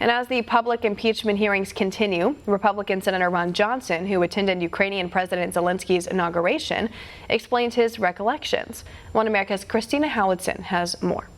And as the public impeachment hearings continue, Republican Senator Ron Johnson, who attended Ukrainian President Zelensky's inauguration, explains his recollections. One America's Christina Howitson has more.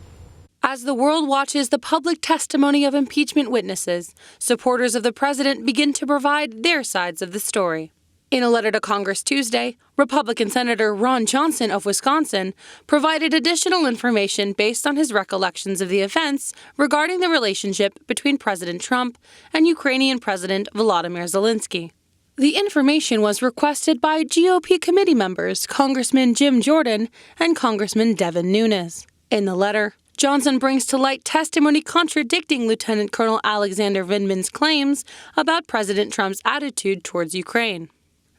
As the world watches the public testimony of impeachment witnesses, supporters of the president begin to provide their sides of the story. In a letter to Congress Tuesday, Republican Senator Ron Johnson of Wisconsin provided additional information based on his recollections of the events regarding the relationship between President Trump and Ukrainian President Volodymyr Zelensky. The information was requested by GOP committee members Congressman Jim Jordan and Congressman Devin Nunes. In the letter, Johnson brings to light testimony contradicting Lieutenant Colonel Alexander Vindman's claims about President Trump's attitude towards Ukraine.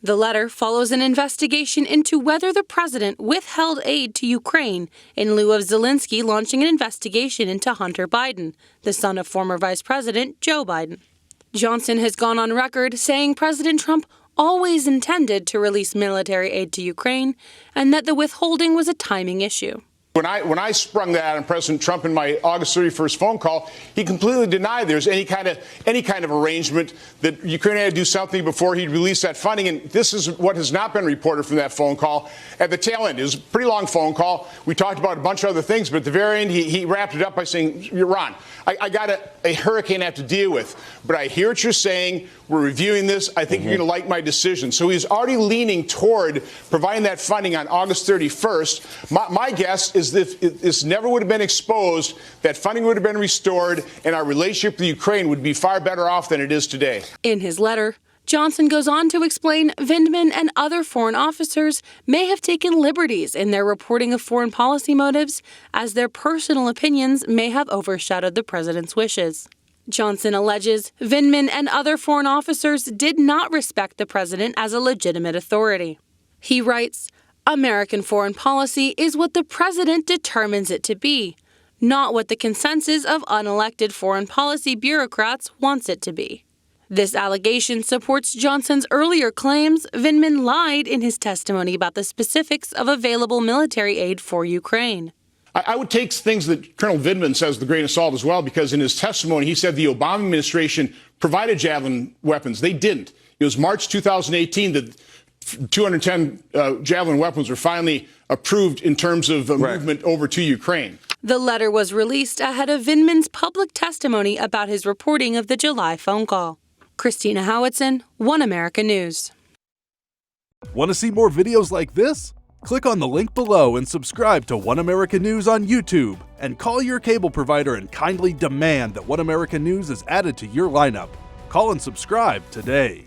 The letter follows an investigation into whether the president withheld aid to Ukraine in lieu of Zelensky launching an investigation into Hunter Biden, the son of former Vice President Joe Biden. Johnson has gone on record saying President Trump always intended to release military aid to Ukraine and that the withholding was a timing issue. When I sprung that on President Trump in my August 31st phone call, he completely denied there's any kind of arrangement that Ukraine had to do something before he'd release that funding. And this is what has not been reported from that phone call. At the tail end, it was a pretty long phone call. We talked about a bunch of other things, but at the very end, he wrapped it up by saying, Ron, I got a hurricane I have to deal with, but I hear what you're saying. We're reviewing this. I think you're going to like my decision. So he's already leaning toward providing that funding on August 31st. My guess is that if this never would have been exposed, that funding would have been restored, and our relationship with Ukraine would be far better off than it is today. In his letter, Johnson goes on to explain Vindman and other foreign officers may have taken liberties in their reporting of foreign policy motives, as their personal opinions may have overshadowed the president's wishes. Johnson alleges Vindman and other foreign officers did not respect the president as a legitimate authority. He writes, American foreign policy is what the president determines it to be, not what the consensus of unelected foreign policy bureaucrats wants it to be. This allegation supports Johnson's earlier claims Vindman lied in his testimony about the specifics of available military aid for Ukraine. I would take things that Colonel Vindman says with a grain of salt as well, because in his testimony, he said the Obama administration provided Javelin weapons. They didn't. It was March 2018 that 210 Javelin weapons were finally approved in terms of movement over to Ukraine. The letter was released ahead of Vindman's public testimony about his reporting of the July phone call. Christina Howitson, One America News. Want to see more videos like this? Click on the link below and subscribe to One America News on YouTube. And call your cable provider and kindly demand that One America News is added to your lineup. Call and subscribe today.